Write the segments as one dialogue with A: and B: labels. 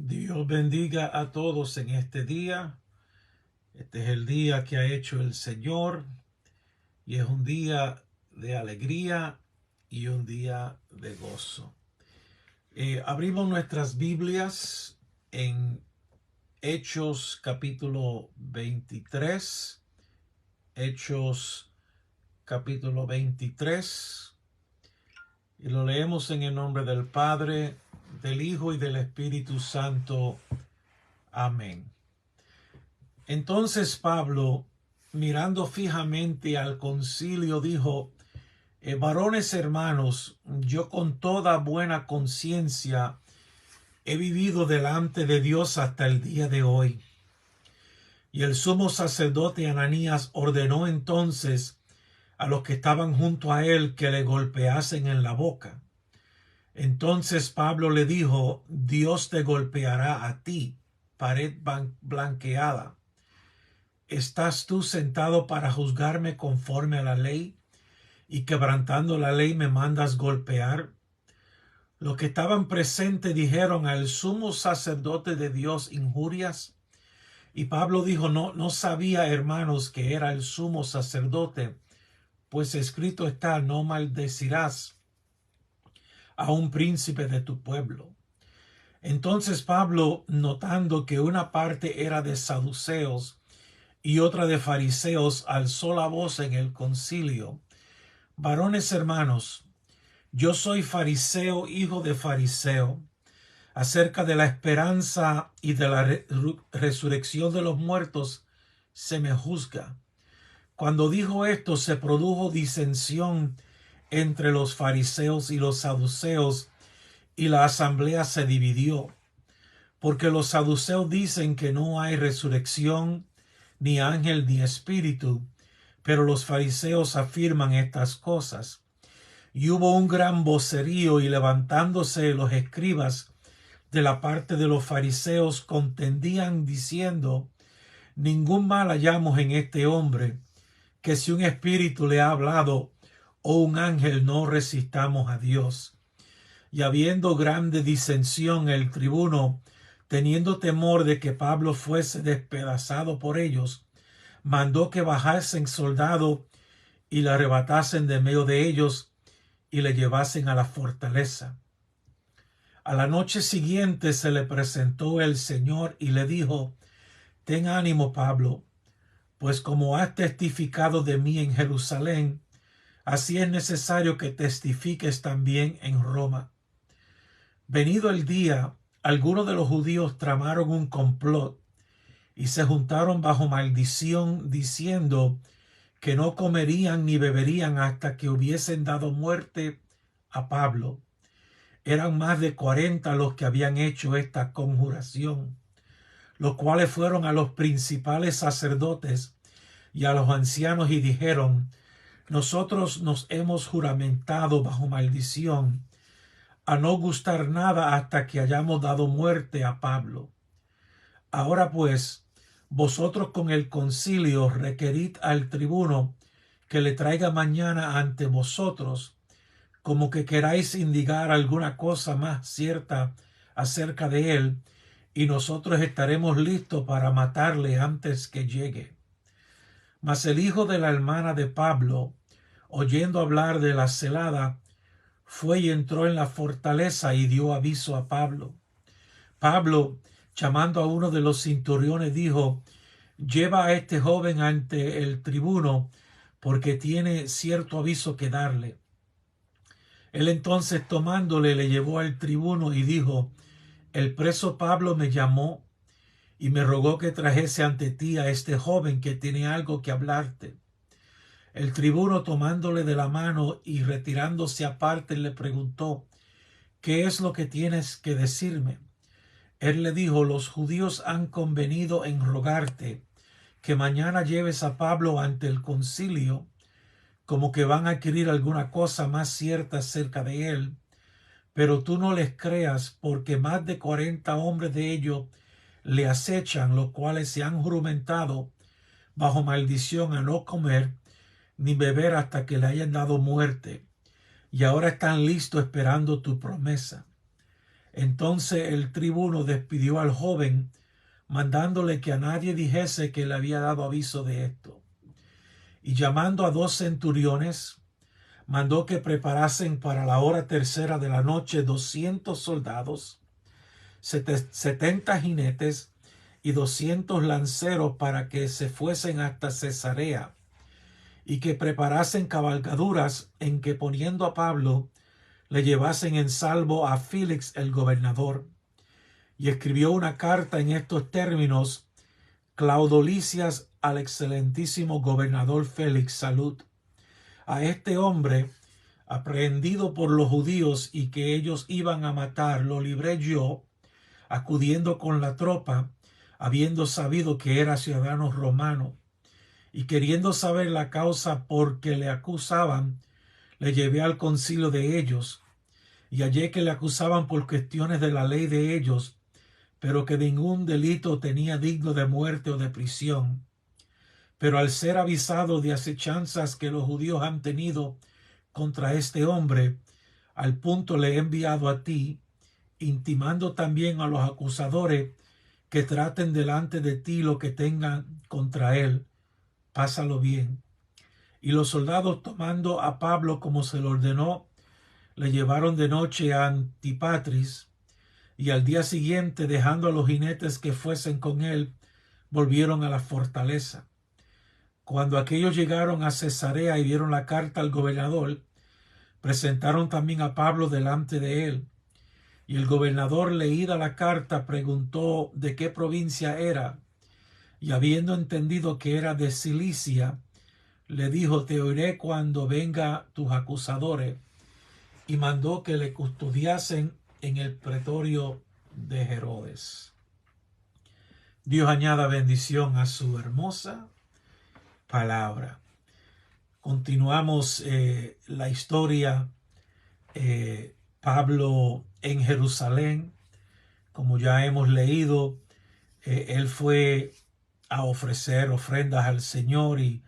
A: Dios bendiga a todos en este día. Este es el día que ha hecho el Señor y es un día de alegría y un día de gozo. Abrimos nuestras Biblias en Hechos capítulo 23. Hechos capítulo 23. Y lo leemos en el nombre del Padre, del Hijo y del Espíritu Santo. Amén. Entonces Pablo, mirando fijamente al concilio, dijo: varones hermanos, yo con toda buena conciencia he vivido delante de Dios hasta el día de hoy. Y el sumo sacerdote Ananías ordenó entonces a los que estaban junto a él que le golpeasen en la boca. Entonces Pablo le dijo: Dios te golpeará a ti, pared blanqueada. ¿Estás tú sentado para juzgarme conforme a la ley, y quebrantando la ley me mandas golpear? Los que estaban presentes dijeron: al sumo sacerdote de Dios injurias. Y Pablo dijo: no sabía, hermanos, que era el sumo sacerdote, pues escrito está: no maldecirás a un príncipe de tu pueblo. Entonces Pablo, notando que una parte era de saduceos y otra de fariseos, alzó la voz en el concilio: varones hermanos, yo soy fariseo, hijo de fariseo. Acerca de la esperanza y de la resurrección de los muertos se me juzga. Cuando dijo esto, se produjo disensión entre los fariseos y los saduceos, y la asamblea se dividió, porque los saduceos dicen que no hay resurrección, ni ángel, ni espíritu, pero los fariseos afirman estas cosas. Y hubo un gran vocerío, y levantándose los escribas de la parte de los fariseos contendían diciendo: ningún mal hallamos en este hombre, que si un espíritu le ha hablado o un ángel no resistamos a Dios. Y habiendo grande disensión, el tribuno, teniendo temor de que Pablo fuese despedazado por ellos, mandó que bajasen soldados y le arrebatasen de medio de ellos y le llevasen a la fortaleza. A la noche siguiente se le presentó el Señor y le dijo: ten ánimo, Pablo, pues como has testificado de mí en Jerusalén, así es necesario que testifiques también en Roma. Venido el día, algunos de los judíos tramaron un complot y se juntaron bajo maldición, diciendo que no comerían ni beberían hasta que hubiesen dado muerte a Pablo. Eran más de 40 los que habían hecho esta conjuración, los cuales fueron a los principales sacerdotes y a los ancianos y dijeron: nosotros nos hemos juramentado bajo maldición a no gustar nada hasta que hayamos dado muerte a Pablo. Ahora pues, vosotros con el concilio requerid al tribuno que le traiga mañana ante vosotros, como que queráis indicar alguna cosa más cierta acerca de él, y nosotros estaremos listos para matarle antes que llegue. Mas el hijo de la hermana de Pablo, oyendo hablar de la celada, fue y entró en la fortaleza y dio aviso a Pablo. Pablo, llamando a uno de los centuriones, dijo: lleva a este joven ante el tribuno, porque tiene cierto aviso que darle. Él entonces, tomándole, le llevó al tribuno y dijo: el preso Pablo me llamó y me rogó que trajese ante ti a este joven que tiene algo que hablarte. El tribuno, tomándole de la mano y retirándose aparte, le preguntó: ¿qué es lo que tienes que decirme? Él le dijo: los judíos han convenido en rogarte que mañana lleves a Pablo ante el concilio, como que van a adquirir alguna cosa más cierta acerca de él. Pero tú no les creas, porque más de 40 hombres de ellos le acechan, los cuales se han juramentado bajo maldición a no comer ni beber hasta que le hayan dado muerte, y ahora están listos esperando tu promesa. Entonces el tribuno despidió al joven, mandándole que a nadie dijese que le había dado aviso de esto. Y llamando a 2 centuriones, mandó que preparasen para la hora tercera de la noche 200 soldados, 70 jinetes y 200 lanceros para que se fuesen hasta Cesarea, y que preparasen cabalgaduras en que, poniendo a Pablo, le llevasen en salvo a Félix el gobernador. Y escribió una carta en estos términos: Claudio Lisias, al excelentísimo gobernador Félix, salud. A este hombre, aprehendido por los judíos y que ellos iban a matar, lo libré yo, acudiendo con la tropa, habiendo sabido que era ciudadano romano, y queriendo saber la causa por que le acusaban, le llevé al concilio de ellos, y hallé que le acusaban por cuestiones de la ley de ellos, pero que ningún delito tenía digno de muerte o de prisión. Pero al ser avisado de acechanzas que los judíos han tenido contra este hombre, al punto le he enviado a ti, intimando también a los acusadores que traten delante de ti lo que tengan contra él. Pásalo bien. Y los soldados, tomando a Pablo como se le ordenó, le llevaron de noche a Antipatris, y al día siguiente, dejando a los jinetes que fuesen con él, volvieron a la fortaleza. Cuando aquellos llegaron a Cesarea y dieron la carta al gobernador, presentaron también a Pablo delante de él. Y el gobernador, leída la carta, preguntó de qué provincia era, y habiendo entendido que era de Cilicia, le dijo: te oiré cuando venga tus acusadores, y mandó que le custodiasen en el pretorio de Herodes. Dios añada bendición a su hermosa palabra. Continuamos la historia. Pablo en Jerusalén, como ya hemos leído, él fue a ofrecer ofrendas al Señor, y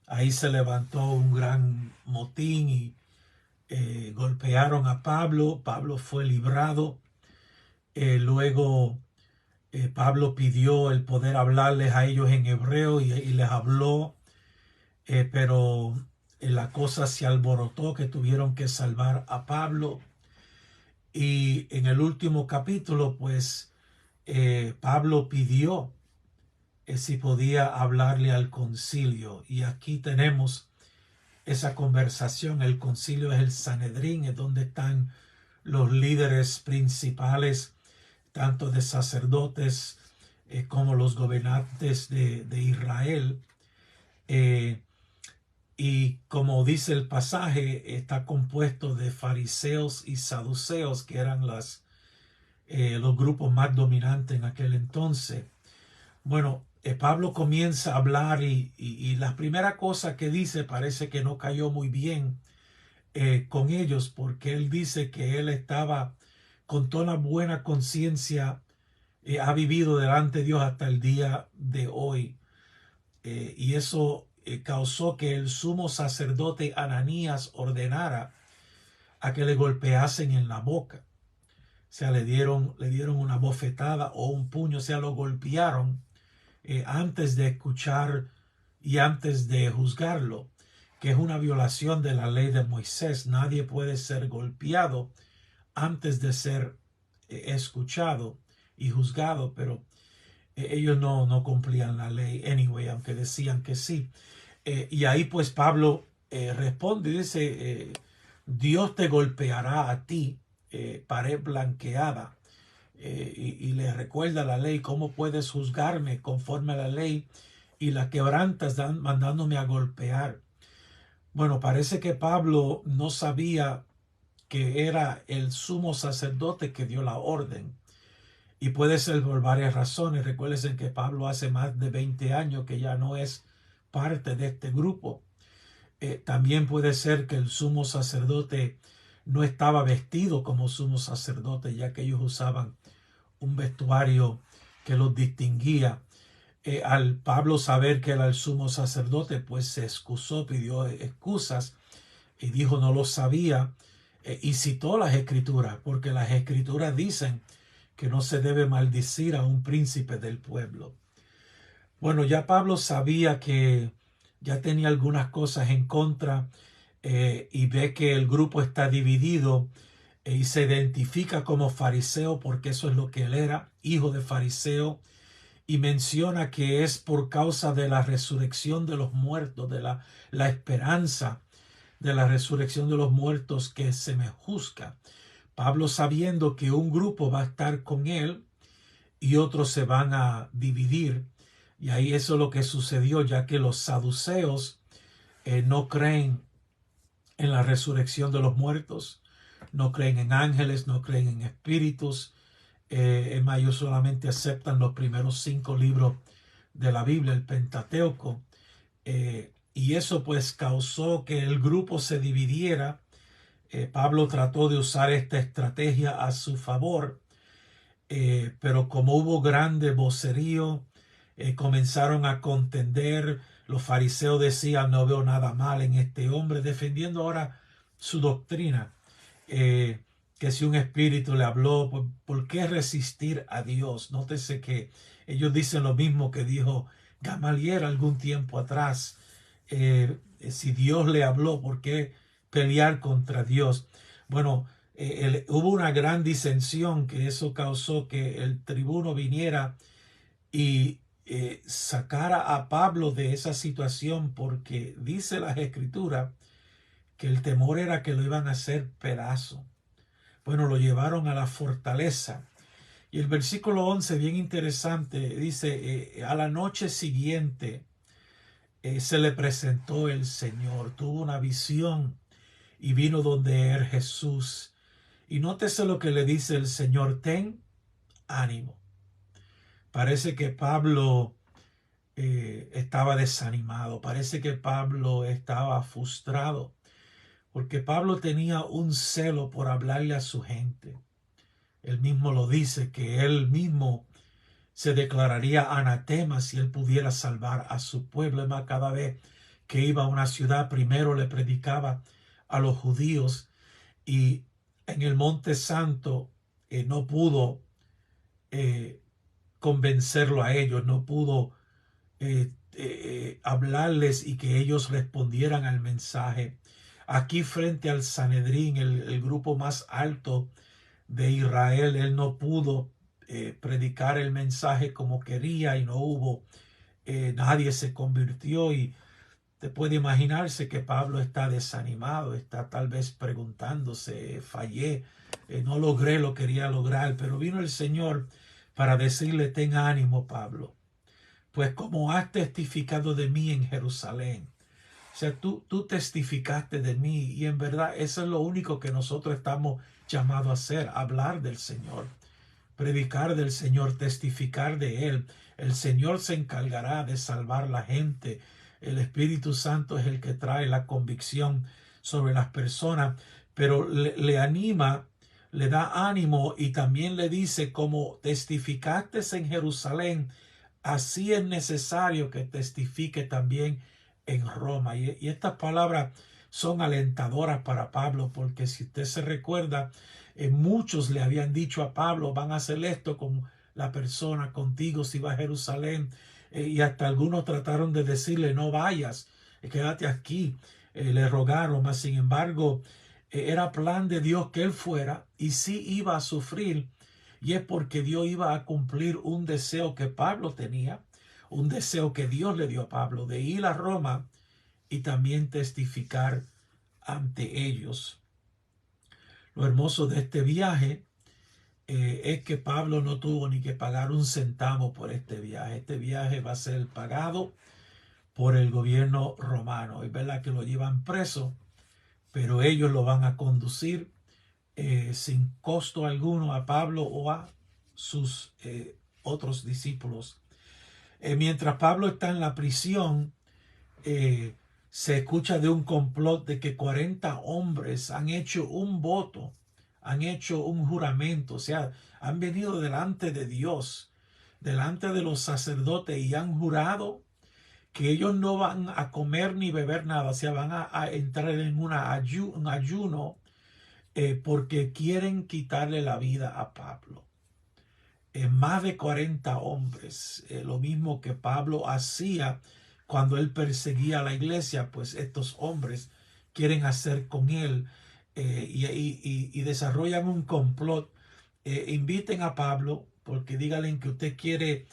A: ahí se levantó un gran motín y golpearon a Pablo. Pablo fue librado. Luego Pablo pidió el poder hablarles a ellos en hebreo, y les habló, pero la cosa se alborotó, que tuvieron que salvar a Pablo. Y en el último capítulo, pues Pablo pidió si podía hablarle al concilio, y aquí tenemos esa conversación. El concilio es el Sanedrín, es donde están los líderes principales, tanto de sacerdotes como los gobernantes de Israel. Y como dice el pasaje, está compuesto de fariseos y saduceos, que eran los grupos más dominantes en aquel entonces. Bueno, Pablo comienza a hablar, y la primera cosa que dice parece que no cayó muy bien con ellos, porque él dice que él estaba con toda buena conciencia, ha vivido delante de Dios hasta el día de hoy. Y eso causó que el sumo sacerdote Ananías ordenara a que le golpeasen en la boca. O sea, le dieron una bofetada o un puño, o sea, lo golpearon antes de escuchar y antes de juzgarlo, que es una violación de la ley de Moisés. Nadie puede ser golpeado antes de ser escuchado y juzgado, pero ellos no cumplían la ley anyway, aunque decían que sí. Y ahí pues Pablo responde y dice: Dios te golpeará a ti, pared blanqueada. Y le recuerda la ley: ¿cómo puedes juzgarme conforme a la ley y la quebrantas mandándome a golpear? Bueno, parece que Pablo no sabía que era el sumo sacerdote que dio la orden. Y puede ser por varias razones. Recuerden que Pablo hace más de 20 años que ya no es parte de este grupo. También puede ser que el sumo sacerdote no estaba vestido como sumo sacerdote, ya que ellos usaban un vestuario que los distinguía. Al Pablo saber que era el sumo sacerdote, pues se excusó, pidió excusas y dijo no lo sabía. y citó las escrituras, porque las escrituras dicen que no se debe maldecir a un príncipe del pueblo. Bueno, ya Pablo sabía que ya tenía algunas cosas en contra, y ve que el grupo está dividido, y se identifica como fariseo porque eso es lo que él era, hijo de fariseo, y menciona que es por causa de la resurrección de los muertos, de la esperanza de la resurrección de los muertos que se me juzga. Pablo, sabiendo que un grupo va a estar con él y otros se van a dividir, y ahí eso es lo que sucedió, ya que los saduceos no creen en la resurrección de los muertos, no creen en ángeles, no creen en espíritus. Ellos solamente aceptan los primeros 5 libros de la Biblia, el Pentateuco, y eso pues causó que el grupo se dividiera. Pablo trató de usar esta estrategia a su favor, pero como hubo grande vocerío, comenzaron a contender. Los fariseos decían: no veo nada mal en este hombre, defendiendo ahora su doctrina, que si un espíritu le habló, ¿por qué resistir a Dios? Nótese que ellos dicen lo mismo que dijo Gamaliel algún tiempo atrás. Si Dios le habló, ¿por qué pelear contra Dios? Bueno, hubo una gran disensión, que eso causó que el tribuno viniera y sacara a Pablo de esa situación, porque dice las escrituras que el temor era que lo iban a hacer pedazo. Bueno, lo llevaron a la fortaleza. Y el versículo 11, bien interesante, dice: a la noche siguiente se le presentó el Señor, tuvo una visión y vino donde era Jesús. Y nótese lo que le dice el Señor: ten ánimo. Parece que Pablo estaba desanimado, parece que Pablo estaba frustrado, porque Pablo tenía un celo por hablarle a su gente. Él mismo lo dice, que él mismo se declararía anatema si él pudiera salvar a su pueblo. Más, cada vez que iba a una ciudad, primero le predicaba a los judíos, y en el Monte Santo no pudo convencerlo a ellos, no pudo hablarles y que ellos respondieran al mensaje. Aquí, frente al Sanedrín, el grupo más alto de Israel, él no pudo predicar el mensaje como quería, y no hubo, nadie se convirtió. Y te puede imaginarse que Pablo está desanimado, está tal vez preguntándose: fallé, no logré lo que quería lograr. Pero vino el Señor para decirle: ten ánimo, Pablo, pues como has testificado de mí en Jerusalén. O sea, tú testificaste de mí, y en verdad eso es lo único que nosotros estamos llamados a hacer: hablar del Señor, predicar del Señor, testificar de Él. El Señor se encargará de salvar la gente. El Espíritu Santo es el que trae la convicción sobre las personas, pero le anima, le da ánimo, y también le dice: como testificaste en Jerusalén, así es necesario que testifique también en Roma. Y estas palabras son alentadoras para Pablo, porque si usted se recuerda, muchos le habían dicho a Pablo: van a hacer esto con la persona contigo si va a Jerusalén, y hasta algunos trataron de decirle: no vayas, quédate aquí. Le rogaron, mas sin embargo era plan de Dios que él fuera, y sí iba a sufrir. Y es porque Dios iba a cumplir un deseo que Pablo tenía, un deseo que Dios le dio a Pablo, de ir a Roma y también testificar ante ellos. Lo hermoso de este viaje es que Pablo no tuvo ni que pagar un centavo por este viaje. Este viaje va a ser pagado por el gobierno romano. Es verdad que lo llevan preso, pero ellos lo van a conducir sin costo alguno a Pablo o a sus otros discípulos. Mientras Pablo está en la prisión, se escucha de un complot de que 40 hombres han hecho un voto, han hecho un juramento, o sea, han venido delante de Dios, delante de los sacerdotes, y han jurado que ellos no van a comer ni beber nada, o sea, van a entrar en un ayuno porque quieren quitarle la vida a Pablo. Más de 40 hombres, lo mismo que Pablo hacía cuando él perseguía a la iglesia, pues estos hombres quieren hacer con él y desarrollan un complot. Inviten a Pablo porque díganle que usted quiere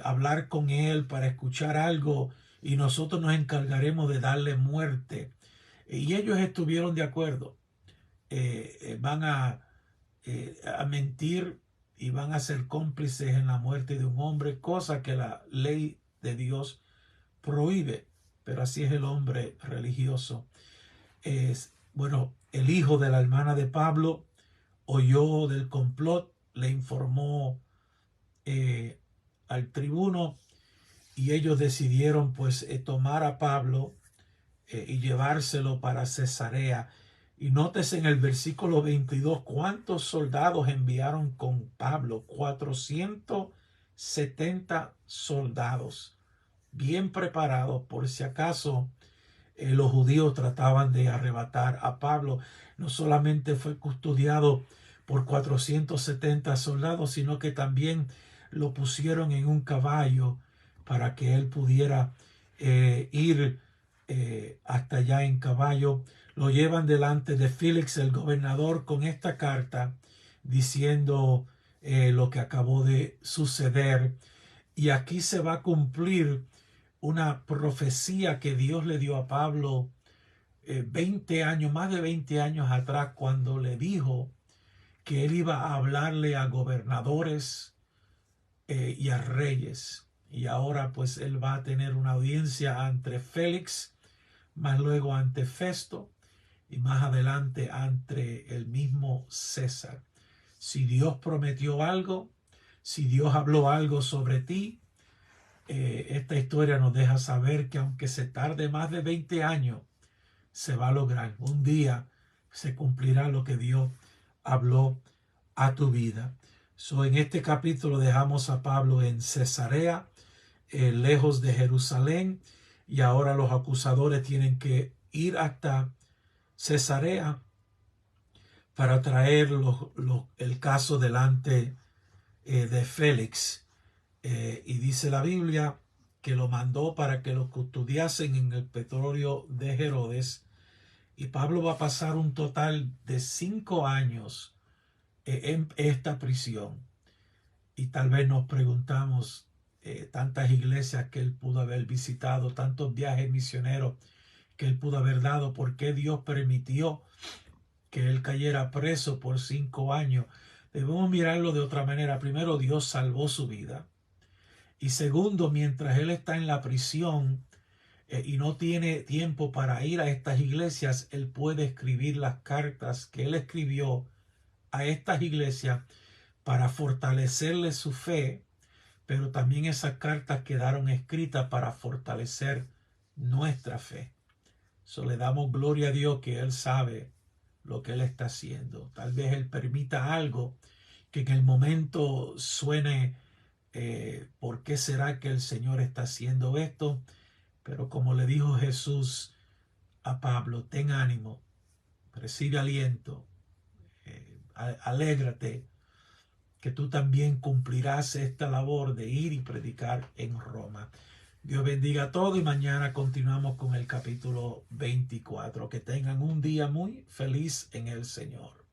A: hablar con él para escuchar algo y nosotros nos encargaremos de darle muerte. Y ellos estuvieron de acuerdo. Van a mentir y van a ser cómplices en la muerte de un hombre, cosa que la ley de Dios prohíbe, pero así es el hombre religioso. Bueno, el hijo de la hermana de Pablo oyó del complot, le informó al tribuno y ellos decidieron pues tomar a Pablo y llevárselo para Cesarea. Y nótese en el versículo 22 cuántos soldados enviaron con Pablo. 470 soldados, bien preparados por si acaso los judíos trataban de arrebatar a Pablo. No solamente fue custodiado por 470 soldados, sino que también lo pusieron en un caballo para que él pudiera ir hasta allá en caballo. Lo llevan delante de Félix, el gobernador, con esta carta diciendo lo que acabó de suceder. Y aquí se va a cumplir una profecía que Dios le dio a Pablo 20 años, más de 20 años atrás, cuando le dijo que él iba a hablarle a gobernadores y a reyes. Y ahora pues él va a tener una audiencia ante Félix, más luego ante Festo y más adelante ante el mismo César. Si Dios prometió algo, si Dios habló algo sobre ti, esta historia nos deja saber que aunque se tarde más de 20 años, se va a lograr. Un día se cumplirá lo que Dios habló a tu vida. En este capítulo dejamos a Pablo en Cesarea, lejos de Jerusalén, y ahora los acusadores tienen que ir hasta Cesarea para traer el caso delante de Félix. Y dice la Biblia que lo mandó para que lo custodiasen en el pretorio de Herodes. Y Pablo va a pasar un total de 5 años en esta prisión. Y tal vez nos preguntamos, tantas iglesias que él pudo haber visitado, tantos viajes misioneros que él pudo haber dado, ¿por qué Dios permitió que él cayera preso por 5 años? Debemos mirarlo de otra manera. Primero, Dios salvó su vida. Y segundo, mientras él está en la prisión y no tiene tiempo para ir a estas iglesias, él puede escribir las cartas que él escribió a estas iglesias para fortalecerle su fe, pero también esas cartas quedaron escritas para fortalecer nuestra fe. Le damos gloria a Dios que él sabe lo que él está haciendo. Tal vez él permita algo que en el momento suene ¿por qué será que el Señor está haciendo esto? Pero como le dijo Jesús a Pablo, ten ánimo, recibe aliento, alégrate, que tú también cumplirás esta labor de ir y predicar en Roma. Dios bendiga a todos y mañana continuamos con el capítulo 24. Que tengan un día muy feliz en el Señor.